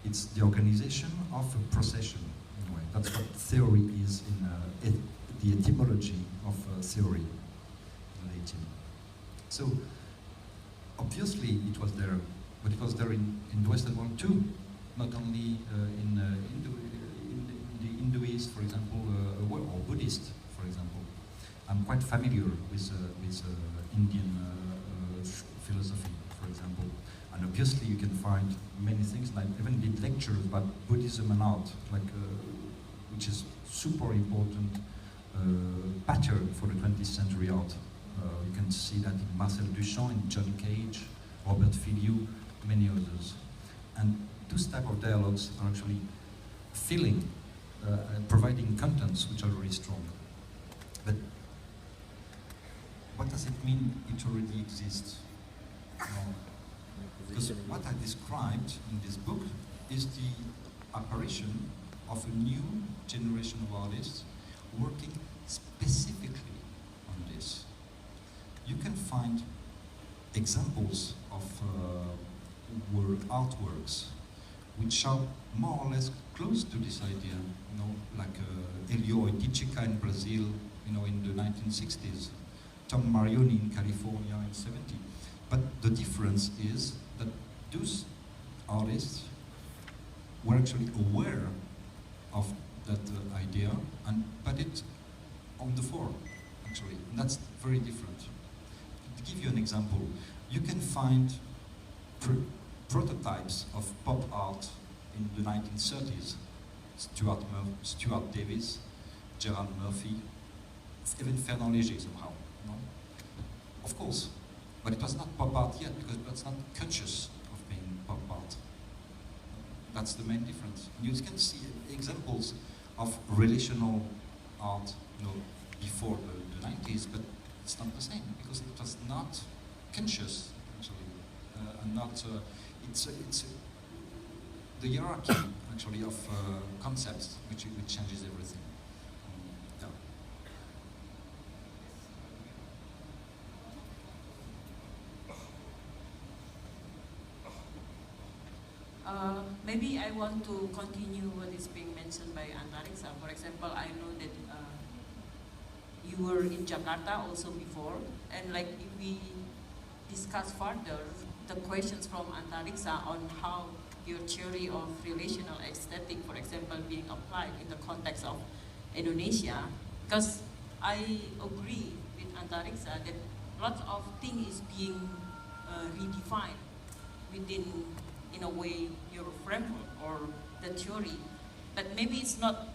It's the organization of a procession, in a way. That's what theory is in the etymology of theory in Latin. So, obviously it was there, but it was there in the Western world too, not only in the Hinduist, for example, or Buddhist, for example. I'm quite familiar with Indian philosophy, for example. And obviously you can find many things, like even did lectures about Buddhism and art, like, which is super important pattern for the 20th century art. You can see that in Marcel Duchamp, in John Cage, Robert Filliou, many others. And those type of dialogues are actually filling and providing contents which are very strong. But what does it mean it already exists? Because what I described in this book is the apparition of a new generation of artists working specifically on this. You can find examples of artworks which are more or less close to this idea, like Elio Oiticica in Brazil, in the 1960s, Tom Marioni in California in 70. But the difference is that those artists were actually aware of that idea and put it on the floor, actually. And that's very different. To give you an example, you can find prototypes of pop art in the 1930s. Stuart Davis, Gerald Murphy, even Fernand Léger somehow. Of course. But it was not pop art yet, because it was not conscious of being pop art. That's the main difference. You can see examples of relational art, before the 90s, but it's not the same, because it was not conscious, actually, and not. It's the hierarchy, actually, of concepts which changes everything. Yeah. Maybe I want to continue what is being mentioned by Antariksa. For example, I know that you were in Jakarta also before, and like if we discuss further the questions from Antariksa on how your theory of relational aesthetic, for example, being applied in the context of Indonesia, because I agree with Antariksa that lots of things is being redefined within, in a way, your framework or the theory, but maybe it's not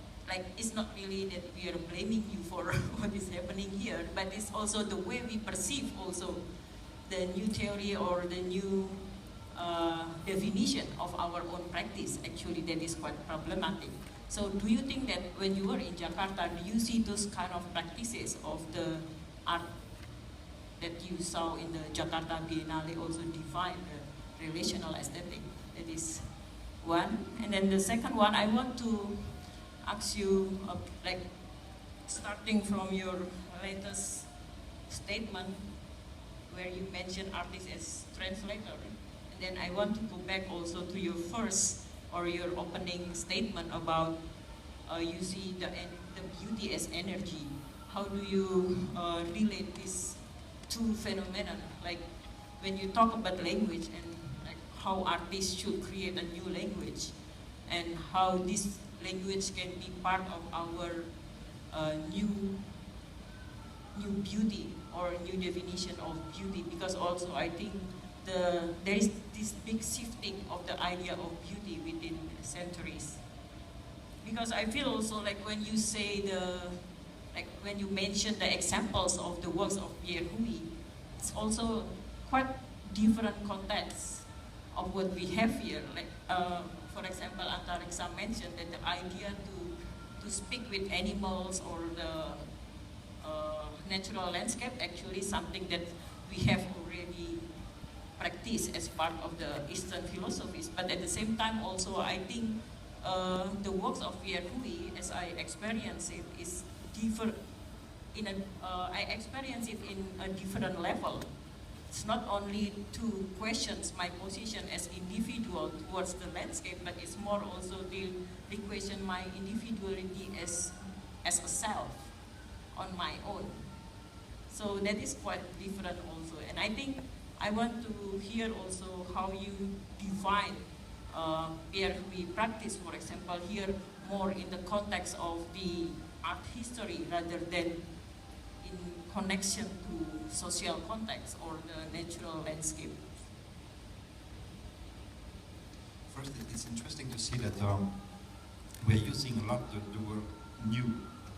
really that we are blaming you for what is happening here, but it's also the way we perceive also the new theory or the new definition of our own practice, actually, that is quite problematic. So do you think that when you were in Jakarta, do you see those kind of practices of the art that you saw in the Jakarta Biennale also define the relational aesthetic? That is one. And then the second one, I want to ask you, starting from your latest statement, where you mentioned artists as translator, and then I want to go back also to your first or your opening statement about you see the beauty as energy. How do you relate these two phenomena? Like when you talk about language and like how artists should create a new language, and how this language can be part of our new beauty or new definition of beauty, because also I think there is this big shifting of the idea of beauty within centuries. Because I feel also like when you say when you mention the examples of the works of Pierre Huy, it's also quite different context of what we have here. Like for example, Antariksa mentioned that the idea to speak with animals or the natural landscape actually something that we have already practiced as part of the Eastern philosophies. But at the same time also I think the works of Pierre Huy, as I experience it, is different. I experience it in a different level it's not only to question my position as individual towards the landscape, but it's more also the question my individuality as a self on my own. So that is quite different also. And I think I want to hear also how you define PRV practice, for example, here more in the context of the art history rather than in connection to social context or the natural landscape. First, it's interesting to see that we're using a lot the word new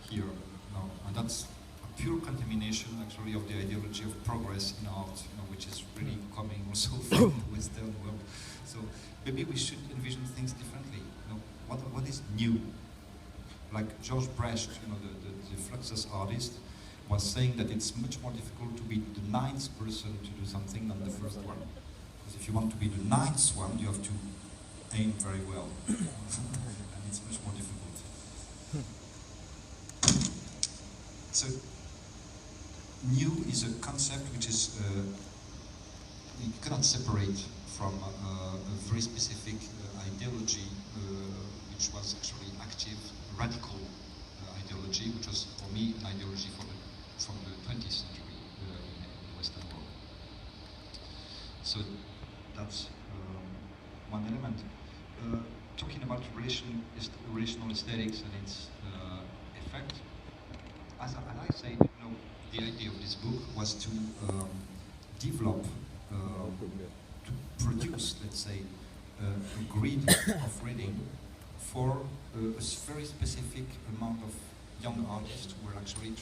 here now, and that's a pure contamination actually of the ideology of progress in art, which is really coming also from the Western world. So maybe we should envision things differently. What is new? Like Georges Brecht, the Fluxus artist, was saying that it's much more difficult to be the ninth person to do something than the first one. Because if you want to be the ninth one, you have to aim very well. And it's much more difficult. So, new is a concept which is, you cannot separate from a very specific ideology, which was actually active, radical ideology, which was for me an ideology from the 20th century in the Western world. So that's one element. Talking about relational aesthetics and its effect, as I said, the idea of this book was to develop, to produce, let's say, a grid of reading for a very specific amount of young artists who are actually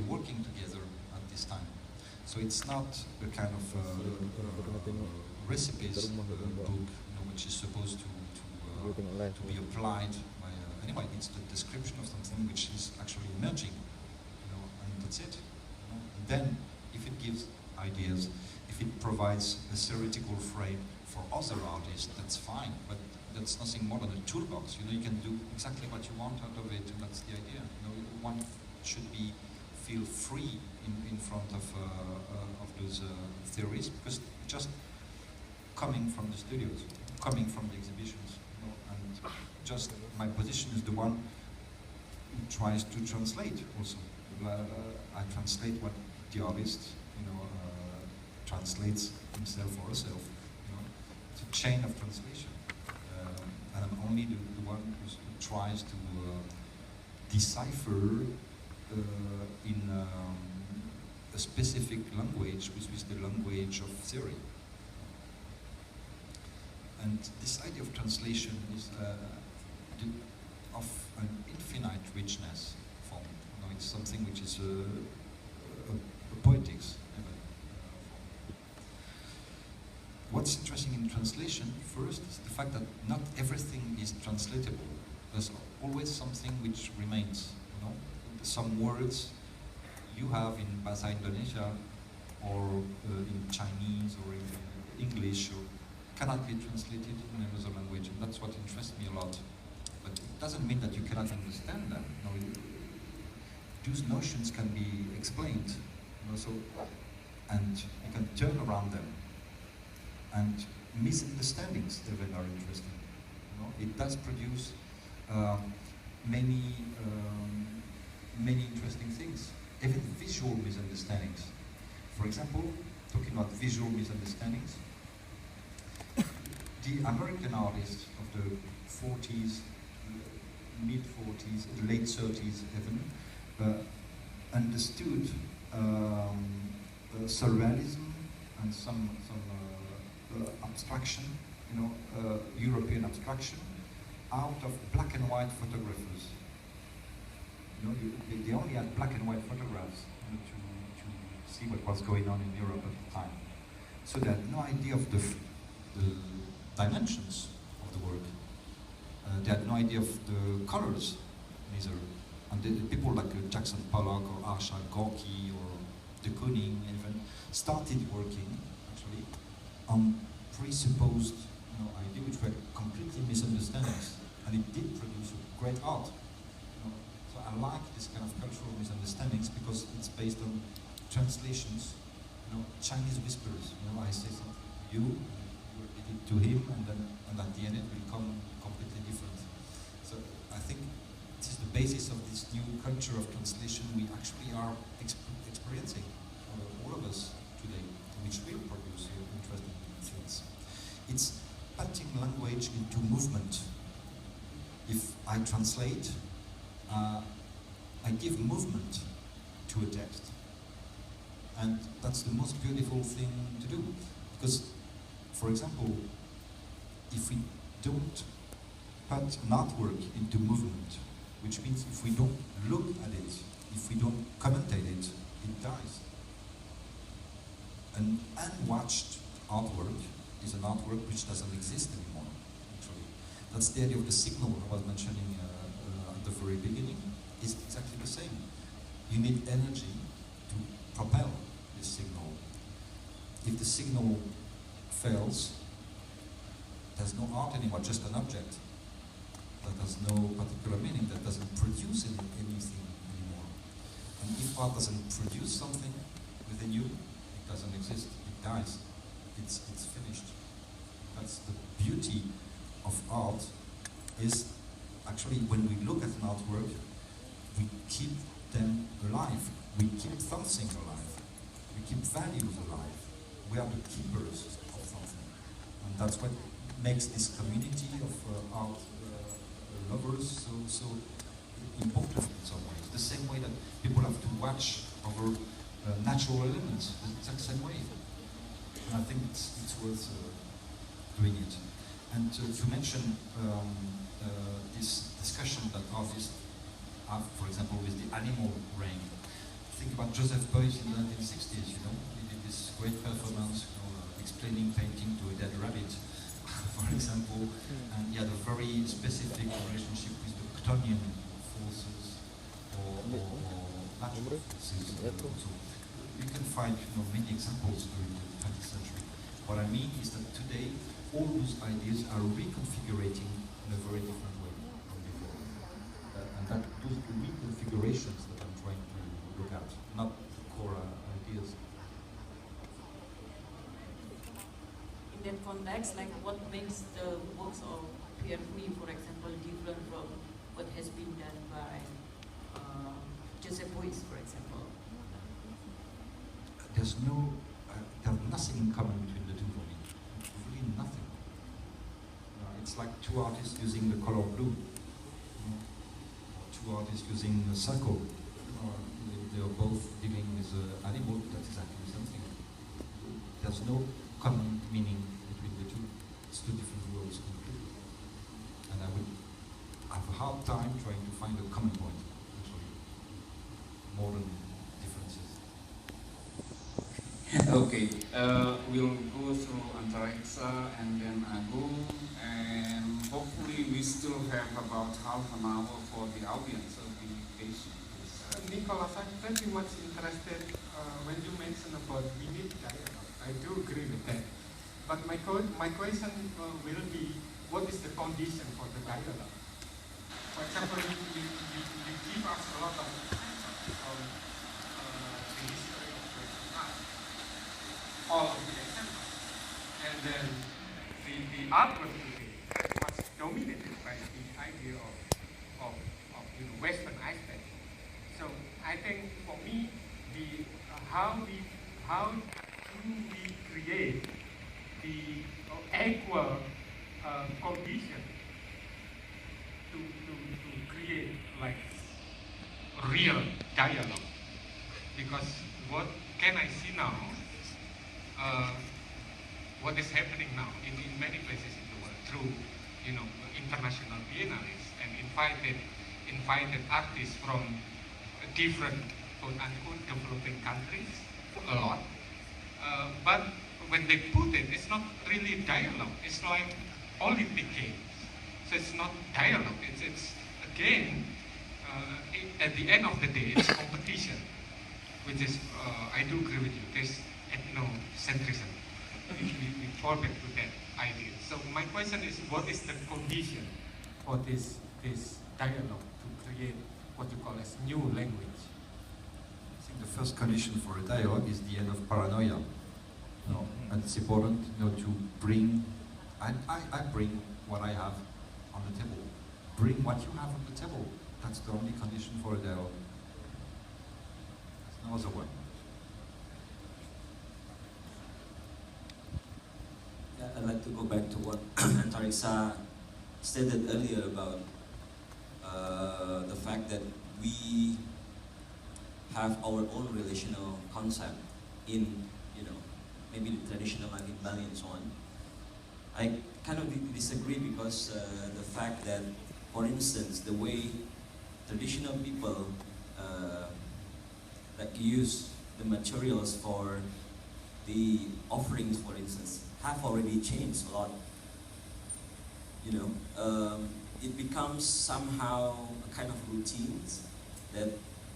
working together at this time. So it's not a kind of recipes book, which is supposed to be applied by anyway. It's the description of something which is actually emerging, and that's it. And then, if it gives ideas, if it provides a theoretical frame for other artists, that's fine. But that's nothing more than a toolbox. You can do exactly what you want out of it, and that's the idea. One should feel free in front of those theories, because just coming from the studios, coming from the exhibitions, and just my position is the one who tries to translate also. I translate what the artist, translates himself or herself. It's a chain of translation. And I'm only the one who tries to decipher in a specific language, which is the language of theory. And this idea of translation is of an infinite richness form. It's something which is a poetics. What's interesting in translation, first, is the fact that not everything is translatable. There's always something which remains. Some words you have in Bahasa Indonesia, or in Chinese, or in English, or cannot be translated in another language, and that's what interests me a lot. But it doesn't mean that you cannot understand them. Those notions can be explained, and you can turn around them. And misunderstandings even are interesting. It does produce many interesting things, even visual misunderstandings. For example, talking about visual misunderstandings, the American artists of the 40s, mid-40s, late 30s even, understood surrealism and some abstraction, European abstraction, out of black and white photographers. They only had black and white photographs to see what was going on in Europe at the time. So they had no idea of the dimensions of the work. They had no idea of the colors, neither. And the people like Jackson Pollock or Arshad Gorky or de Kooning even started working actually on presupposed ideas which were completely misunderstandings, and it did produce great art. So I like this kind of cultural misunderstandings because it's based on translations Chinese whispers. I say something to you repeat it to him, and at the end it will come completely different. So I think this is the basis of this new culture of translation we actually are experiencing, all of us today, which will produce interesting things. It's putting language into movement. If I translate, I give movement to a text. And that's the most beautiful thing to do. Because, for example, if we don't put an artwork into movement, which means if we don't look at it, if we don't commentate it, it dies. An unwatched artwork is an artwork which doesn't exist anymore, actually. That's the idea of the signal I was mentioning at the very beginning. It's exactly the same. You need energy to propel this signal. If the signal fails, there's no art anymore, just an object that has no particular meaning, that doesn't produce anything anymore. And if art doesn't produce something within you, it doesn't exist, it dies, it's finished. That's the beauty of art, is actually when we look at an artwork, we keep them alive, we keep something alive, we keep values alive. We are the keepers of something. And that's what makes this community of art lovers so important in some ways. The same way that people have to watch over natural elements, the exact same way. And I think it's worth doing it. And to mention this discussion that artists have, for example, with the animal brain. Think about Joseph Beuys in the 1960s, He did this great performance, explaining painting to a dead rabbit, for example, and he had a very specific relationship with the Chthonian forces or natural forces. So you can find many examples during the 20th century. What I mean is that today all those ideas are reconfigurating in a very different way from before. And that those reconfigurations that I'm trying to look at, not the core ideas. In that context, like what makes the works of Pierre Louis, for example, different from what has been done by Joseph Beuys, for example? There's nothing in common between the two for me. Really nothing. It's like two artists using the color blue, or two artists using a circle. They are both dealing with an animal. That's exactly the same thing. There's no common meaning between the two. It's two different worlds completely. And I would have a hard time trying to find a common point, actually, more than differences. Okay, we'll go through Antara and then Agung, and hopefully we still have about half an hour for the audience, so be patient. Nicolas, I'm very much interested when you mentioned about we need dialogue. I do agree with that. But my question will be, what is the condition for the dialogue? For example, you give us a lot of the history of the art, all of the examples. And then the artwork today was dominated by the idea of Western aspect. So I think for me, how do we create the equal condition to create like real dialogue? Because what can I see now? What is happening now in many places in the world through international biennales and invited artists from different quote-unquote developing countries, a lot. But when they put it, it's not really dialogue. It's like Olympic Games. So it's not dialogue. It's again, at the end of the day, it's competition, which is, I do agree with you, there's ethnocentrism. We fall back to that idea. So my question is, what is the condition for this dialogue to create what you call as new language? think the first condition for a dialogue is the end of paranoia. No, and it's important, to bring. I bring what I have on the table. Bring what you have on the table. That's the only condition for a dialogue. There's no other one. Yeah, I'd like to go back to what Antariksa stated earlier about the fact that we have our own relational concept in, maybe the traditional like in Bali and so on. I kind of disagree because the fact that, for instance, the way traditional people like use the materials for the offerings, for instance, have already changed a lot. It becomes somehow a kind of routine that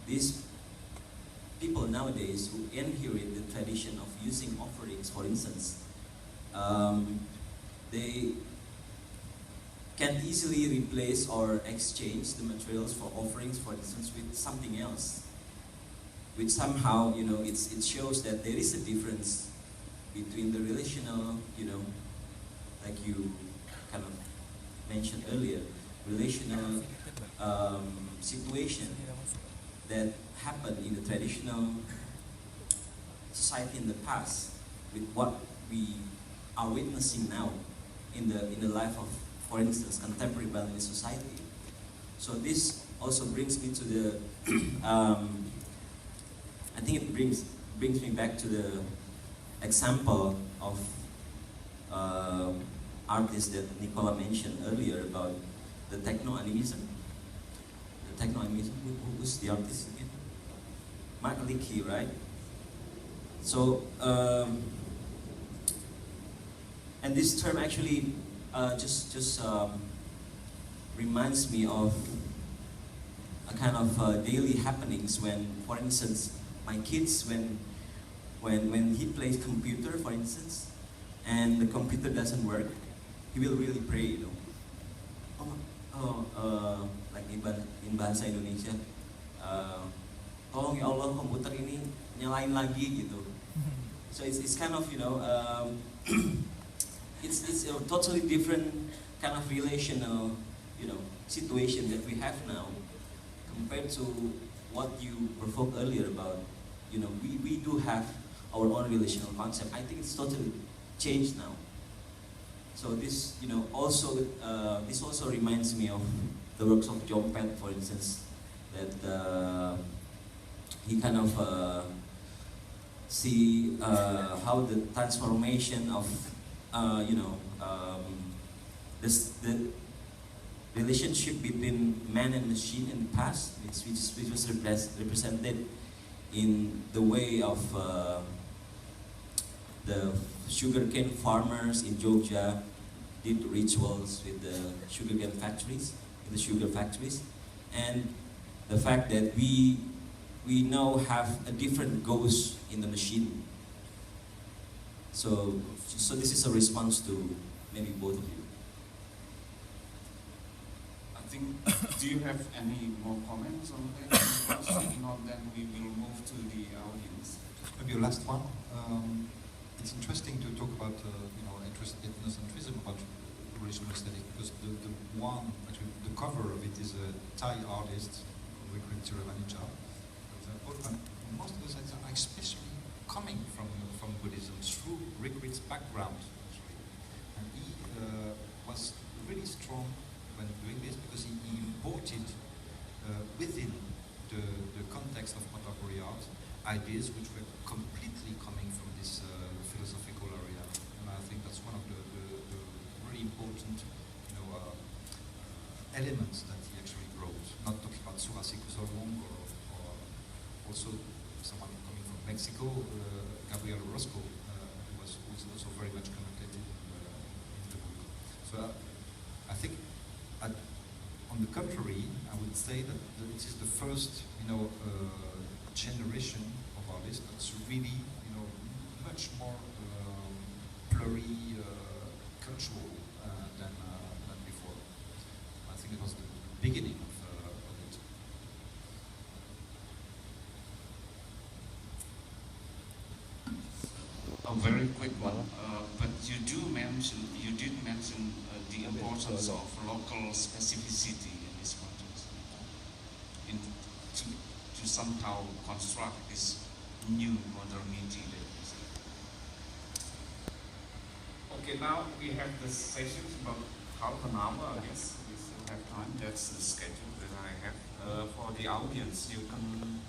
these people nowadays who inherit the tradition of using offerings, for instance, they can easily replace or exchange the materials for offerings, for instance, with something else, which somehow, it shows that there is a difference between the relational, like you kind of mentioned earlier, relational situation that happened in the traditional society in the past with what we are witnessing now in the life of, for instance, contemporary Balinese society. So this also brings me to the, I think it brings me back to the example of artist that Nicolas mentioned earlier about the techno-animism. The techno-animism, who's the artist again? Mark Leakey, right? So, and this term actually just reminds me of a kind of daily happenings when, for instance, my kids, when he plays computer, for instance, and the computer doesn't work, he will really pray, like in bahasa Indonesia, tolong ya Allah komputer ini nyalain lagi gitu. So it's kind of it's a totally different kind of relational situation that we have now compared to what you provoked earlier about we do have our own relational concept. I think it's totally changed now. So this also this also reminds me of the works of Jompet, for instance, that he kind of see how the transformation of the relationship between man and machine in the past, which was represented in the way of the sugarcane farmers in Jogja did rituals with the sugarcane factories, in the sugar factories, and the fact that we now have a different ghost in the machine. So this is a response to maybe both of you. I think, do you have any more comments on that? If not, then we will move to the audience. Maybe a last one. It's interesting to talk about ethnocentrism, about relational aesthetic, because the cover of it is a Thai artist, Wikrit Tiravanija, for example, and most of those are especially coming from Buddhism through Wikrit's background, actually. And he was really strong when doing this because he imported within the context of contemporary art ideas which were completely coming from this philosophical area, and I think that's one of the really important elements that he actually wrote. Not talking about Surasiku Solong or also someone coming from Mexico, Gabriel Orozco, who was also very much connected in the book. So I think, on the contrary, I would say that it is the first generation of artists that's really much more pluricultural than before. I think it was the beginning of it. very quick one. But you did mention the importance of local specificity in this context, to somehow construct this new modernity that we see. Okay, now we have the sessions about half an hour, I guess. We still have time. That's the schedule that I have. For the audience, you can